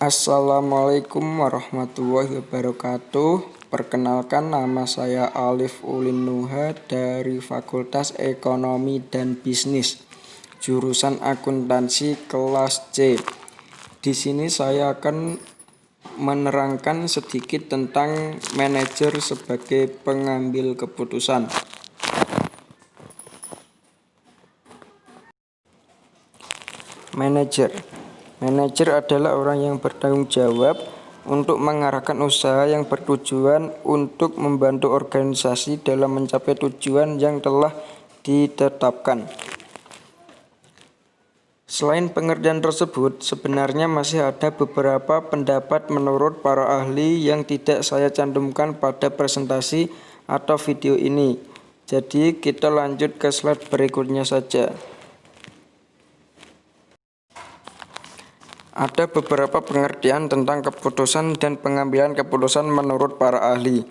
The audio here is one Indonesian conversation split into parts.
Assalamualaikum warahmatullahi wabarakatuh. Perkenalkan, nama saya Alif Ulin Nuha dari Fakultas Ekonomi dan Bisnis, jurusan akuntansi kelas C. Di sini saya akan menerangkan sedikit tentang manajer sebagai pengambil keputusan. Manajer adalah orang yang bertanggung jawab untuk mengarahkan usaha yang bertujuan untuk membantu organisasi dalam mencapai tujuan yang telah ditetapkan. Selain pengertian tersebut, sebenarnya masih ada beberapa pendapat menurut para ahli yang tidak saya cantumkan pada presentasi atau video ini. Jadi kita lanjut ke slide berikutnya saja. Ada beberapa pengertian tentang keputusan dan pengambilan keputusan menurut para ahli.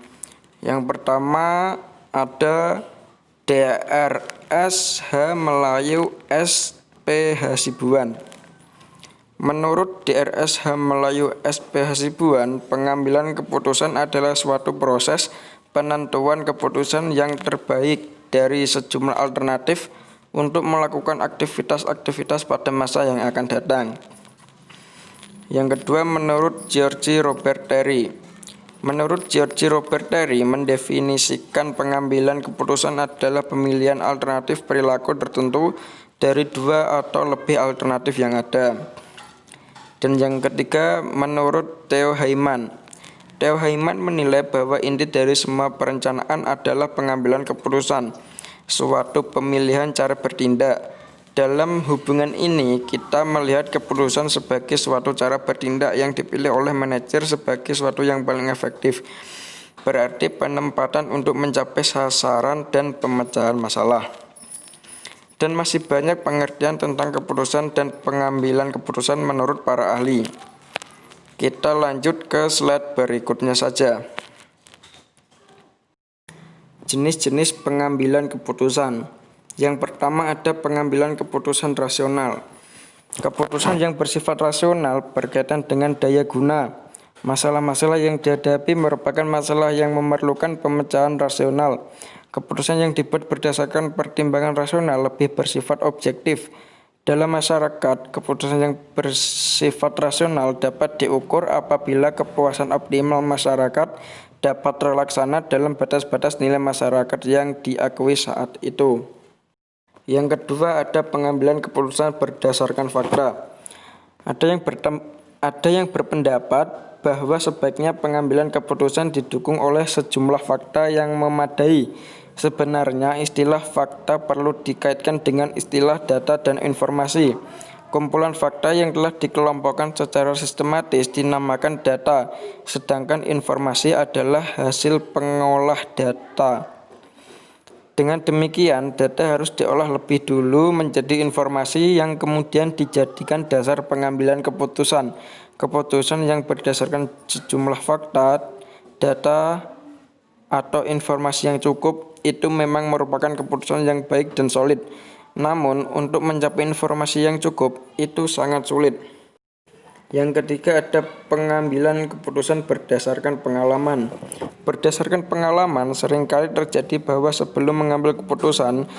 Yang pertama ada DRS-H Melayu SP Hasibuan. Menurut DRS-H Melayu SP Hasibuan, pengambilan keputusan adalah suatu proses penentuan keputusan yang terbaik dari sejumlah alternatif untuk melakukan aktivitas-aktivitas pada masa yang akan datang. Yang kedua, menurut George Robert Terry. Menurut George Robert Terry, mendefinisikan pengambilan keputusan adalah pemilihan alternatif perilaku tertentu dari dua atau lebih alternatif yang ada. Dan yang ketiga, menurut Theo Heiman. Theo Heiman menilai bahwa inti dari semua perencanaan adalah pengambilan keputusan, suatu pemilihan cara bertindak. Dalam hubungan ini, kita melihat keputusan sebagai suatu cara bertindak yang dipilih oleh manajer sebagai suatu yang paling efektif. Berarti penempatan untuk mencapai sasaran dan pemecahan masalah. Dan masih banyak pengertian tentang keputusan dan pengambilan keputusan menurut para ahli. Kita lanjut ke slide berikutnya saja. Jenis-jenis pengambilan keputusan. Yang pertama ada pengambilan keputusan rasional. Keputusan yang bersifat rasional berkaitan dengan daya guna. Masalah-masalah yang dihadapi merupakan masalah yang memerlukan pemecahan rasional. Keputusan yang dibuat berdasarkan pertimbangan rasional lebih bersifat objektif. Dalam masyarakat, keputusan yang bersifat rasional dapat diukur apabila kepuasan optimal masyarakat dapat terlaksana dalam batas-batas nilai masyarakat yang diakui saat itu. Yang kedua ada pengambilan keputusan berdasarkan fakta. Ada yang berpendapat bahwa sebaiknya pengambilan keputusan didukung oleh sejumlah fakta yang memadai. Sebenarnya istilah fakta perlu dikaitkan dengan istilah data dan informasi. Kumpulan fakta yang telah dikelompokkan secara sistematis dinamakan data, sedangkan informasi adalah hasil pengolah data. Dengan demikian, data harus diolah lebih dulu menjadi informasi yang kemudian dijadikan dasar pengambilan keputusan. Keputusan yang berdasarkan sejumlah fakta, data, atau informasi yang cukup itu memang merupakan keputusan yang baik dan solid. Namun, untuk mencapai informasi yang cukup itu sangat sulit. Yang ketiga ada pengambilan keputusan berdasarkan pengalaman. Berdasarkan pengalaman, seringkali terjadi bahwa sebelum mengambil keputusan,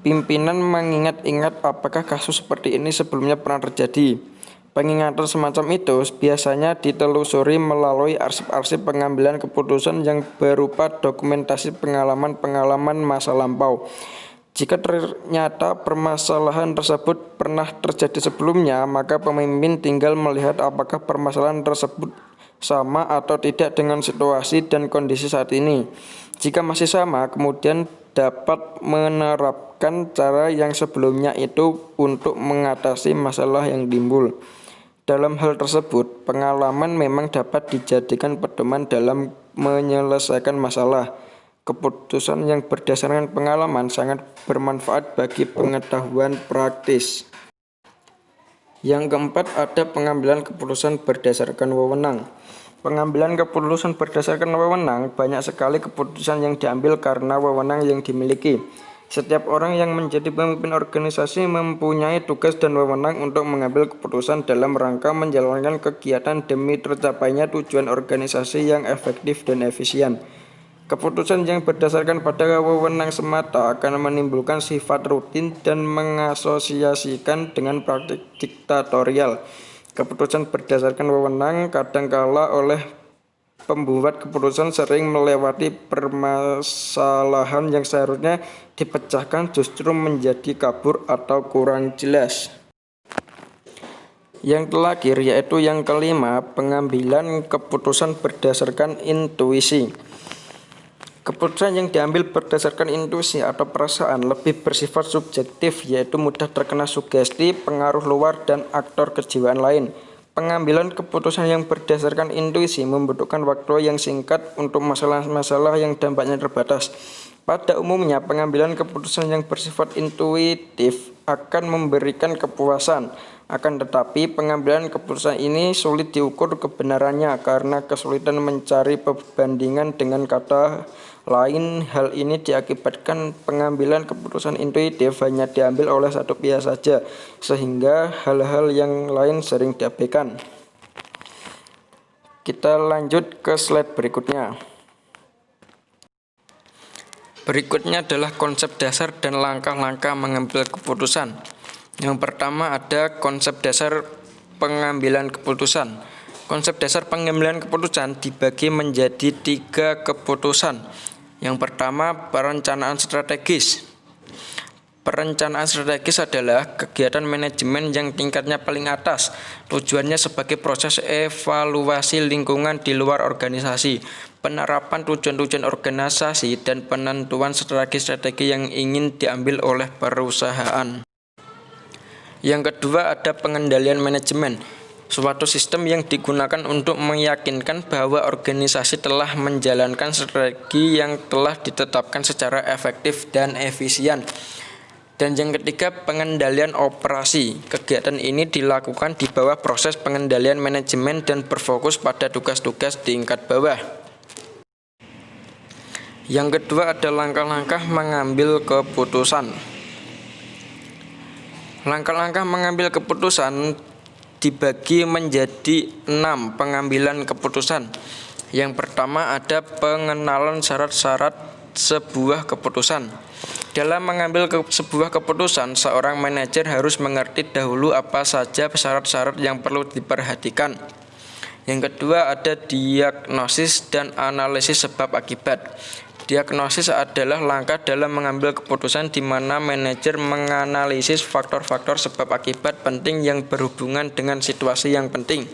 pimpinan mengingat-ingat apakah kasus seperti ini sebelumnya pernah terjadi. Pengingatan semacam itu biasanya ditelusuri melalui arsip-arsip pengambilan keputusan yang berupa dokumentasi pengalaman-pengalaman masa lampau. Jika ternyata permasalahan tersebut pernah terjadi sebelumnya, maka pemimpin tinggal melihat apakah permasalahan tersebut sama atau tidak dengan situasi dan kondisi saat ini. Jika masih sama, kemudian dapat menerapkan cara yang sebelumnya itu untuk mengatasi masalah yang timbul. Dalam hal tersebut, pengalaman memang dapat dijadikan pedoman dalam menyelesaikan masalah. Keputusan yang berdasarkan pengalaman sangat bermanfaat bagi pengetahuan praktis. Yang keempat ada pengambilan keputusan berdasarkan wewenang. Pengambilan keputusan berdasarkan wewenang, banyak sekali keputusan yang diambil karena wewenang yang dimiliki. Setiap orang yang menjadi pemimpin organisasi mempunyai tugas dan wewenang untuk mengambil keputusan dalam rangka menjalankan kegiatan demi tercapainya tujuan organisasi yang efektif dan efisien. Keputusan yang berdasarkan pada wewenang semata akan menimbulkan sifat rutin dan mengasosiasikan dengan praktik diktatorial. Keputusan berdasarkan wewenang kadangkala oleh pembuat keputusan sering melewati permasalahan yang seharusnya dipecahkan justru menjadi kabur atau kurang jelas. Yang terakhir yaitu yang kelima, pengambilan keputusan berdasarkan intuisi. Keputusan yang diambil berdasarkan intuisi atau perasaan lebih bersifat subjektif, yaitu mudah terkena sugesti, pengaruh luar, dan aktor kejiwaan lain. Pengambilan keputusan yang berdasarkan intuisi membutuhkan waktu yang singkat untuk masalah-masalah yang dampaknya terbatas. Pada umumnya, pengambilan keputusan yang bersifat intuitif akan memberikan kepuasan. Akan tetapi, pengambilan keputusan ini sulit diukur kebenarannya karena kesulitan mencari perbandingan dengan kata lain. Hal ini diakibatkan pengambilan keputusan intuitif hanya diambil oleh satu pihak saja, sehingga hal-hal yang lain sering diabaikan. Kita lanjut ke slide berikutnya. Berikutnya adalah konsep dasar dan langkah-langkah mengambil keputusan. Yang pertama ada konsep dasar pengambilan keputusan. Konsep dasar pengambilan keputusan dibagi menjadi 3 keputusan. Yang pertama, perencanaan strategis. Perencanaan strategis adalah kegiatan manajemen yang tingkatnya paling atas. Tujuannya sebagai proses evaluasi lingkungan di luar organisasi, penerapan tujuan-tujuan organisasi, dan penentuan strategi-strategi yang ingin diambil oleh perusahaan. Yang kedua ada pengendalian manajemen, suatu sistem yang digunakan untuk meyakinkan bahwa organisasi telah menjalankan strategi yang telah ditetapkan secara efektif dan efisien. Dan yang ketiga, pengendalian operasi. Kegiatan ini dilakukan di bawah proses pengendalian manajemen dan berfokus pada tugas-tugas tingkat bawah. Yang kedua ada langkah-langkah mengambil keputusan. Langkah-langkah mengambil keputusan dibagi menjadi 6 pengambilan keputusan. Yang pertama ada pengenalan syarat-syarat sebuah keputusan. Dalam mengambil sebuah keputusan, seorang manajer harus mengerti dahulu apa saja syarat-syarat yang perlu diperhatikan. Yang kedua ada diagnosis dan analisis sebab akibat. Diagnosis adalah langkah dalam mengambil keputusan di mana manajer menganalisis faktor-faktor sebab akibat penting yang berhubungan dengan situasi yang penting.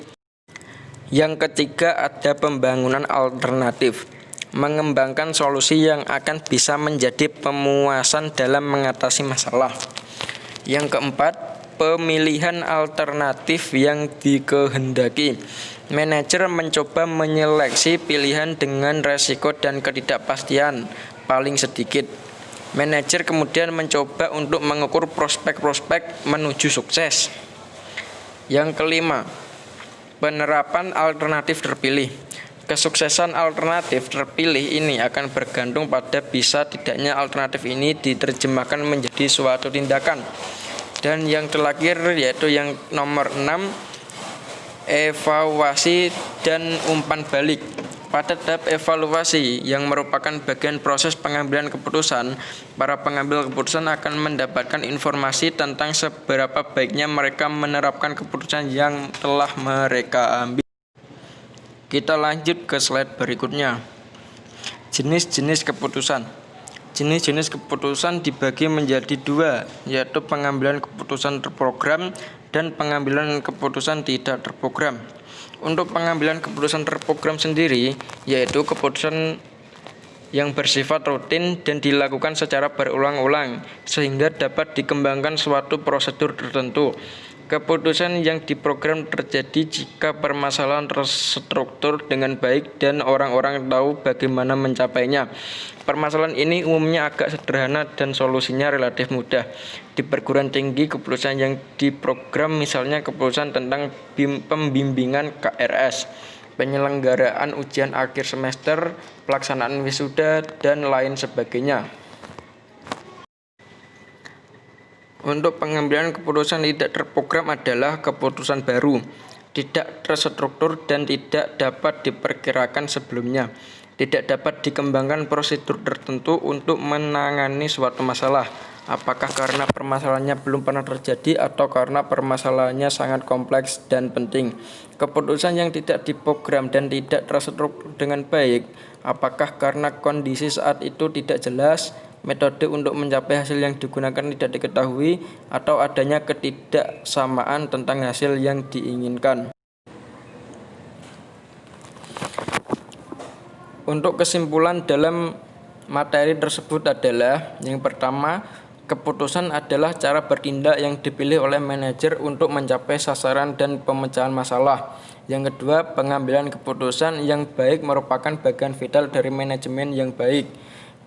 Yang ketiga ada pembangunan alternatif, mengembangkan solusi yang akan bisa menjadi pemuasan dalam mengatasi masalah. Yang keempat, pemilihan alternatif yang dikehendaki. Manajer mencoba menyeleksi pilihan dengan resiko dan ketidakpastian paling sedikit. Manajer kemudian mencoba untuk mengukur prospek-prospek menuju sukses. Yang kelima, penerapan alternatif terpilih. Kesuksesan alternatif terpilih ini akan bergantung pada bisa tidaknya alternatif ini diterjemahkan menjadi suatu tindakan. Dan yang terakhir yaitu yang nomor 6, evaluasi dan umpan balik. Pada tahap evaluasi yang merupakan bagian proses pengambilan keputusan, para pengambil keputusan akan mendapatkan informasi tentang seberapa baiknya mereka menerapkan keputusan yang telah mereka ambil. Kita lanjut ke slide berikutnya. Jenis-jenis keputusan. Jenis-jenis keputusan dibagi menjadi 2, yaitu pengambilan keputusan terprogram dan pengambilan keputusan tidak terprogram. Untuk pengambilan keputusan terprogram sendiri, yaitu keputusan yang bersifat rutin dan dilakukan secara berulang-ulang, sehingga dapat dikembangkan suatu prosedur tertentu. Keputusan yang diprogram terjadi jika permasalahan terstruktur dengan baik dan orang-orang tahu bagaimana mencapainya. Permasalahan ini umumnya agak sederhana dan solusinya relatif mudah. Di perguruan tinggi, keputusan yang diprogram misalnya keputusan tentang pembimbingan KRS, penyelenggaraan ujian akhir semester, pelaksanaan wisuda, dan lain sebagainya. Untuk pengambilan keputusan tidak terprogram adalah keputusan baru, tidak terstruktur dan tidak dapat diperkirakan sebelumnya. Tidak dapat dikembangkan prosedur tertentu untuk menangani suatu masalah, apakah karena permasalahannya belum pernah terjadi atau karena permasalahannya sangat kompleks dan penting. Keputusan yang tidak diprogram dan tidak terstruktur dengan baik, apakah karena kondisi saat itu tidak jelas, metode untuk mencapai hasil yang digunakan tidak diketahui, atau adanya ketidaksamaan tentang hasil yang diinginkan. Untuk kesimpulan dalam materi tersebut adalah, yang pertama, keputusan adalah cara bertindak yang dipilih oleh manajer untuk mencapai sasaran dan pemecahan masalah. Yang kedua, pengambilan keputusan yang baik merupakan bagian vital dari manajemen yang baik,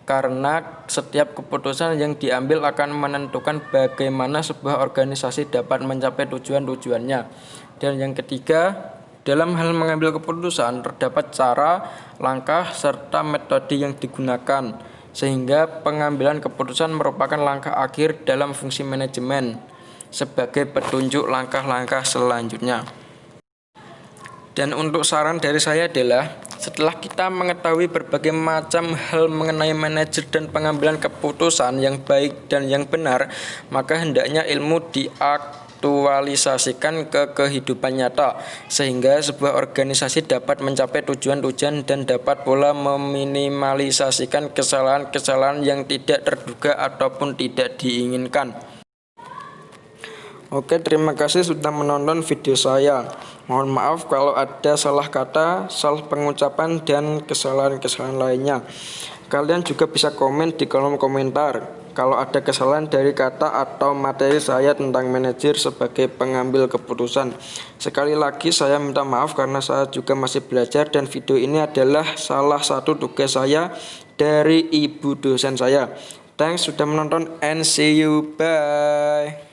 karena setiap keputusan yang diambil akan menentukan bagaimana sebuah organisasi dapat mencapai tujuan-tujuannya. Dan yang ketiga, dalam hal mengambil keputusan, terdapat cara, langkah, serta metode yang digunakan, sehingga pengambilan keputusan merupakan langkah akhir dalam fungsi manajemen sebagai petunjuk langkah-langkah selanjutnya. Dan untuk saran dari saya adalah, setelah kita mengetahui berbagai macam hal mengenai manajer dan pengambilan keputusan yang baik dan yang benar, maka hendaknya ilmu diaktualisasikan ke kehidupan nyata, sehingga sebuah organisasi dapat mencapai tujuan-tujuan dan dapat pula meminimalisasikan kesalahan-kesalahan yang tidak terduga ataupun tidak diinginkan. Oke, terima kasih sudah menonton video saya. Mohon maaf kalau ada salah kata, salah pengucapan, dan kesalahan-kesalahan lainnya. Kalian juga bisa komen di kolom komentar kalau ada kesalahan dari kata atau materi saya tentang manajer sebagai pengambil keputusan. Sekali lagi saya minta maaf karena saya juga masih belajar, dan video ini adalah salah satu tugas saya dari ibu dosen saya. Thanks sudah menonton and see you, bye.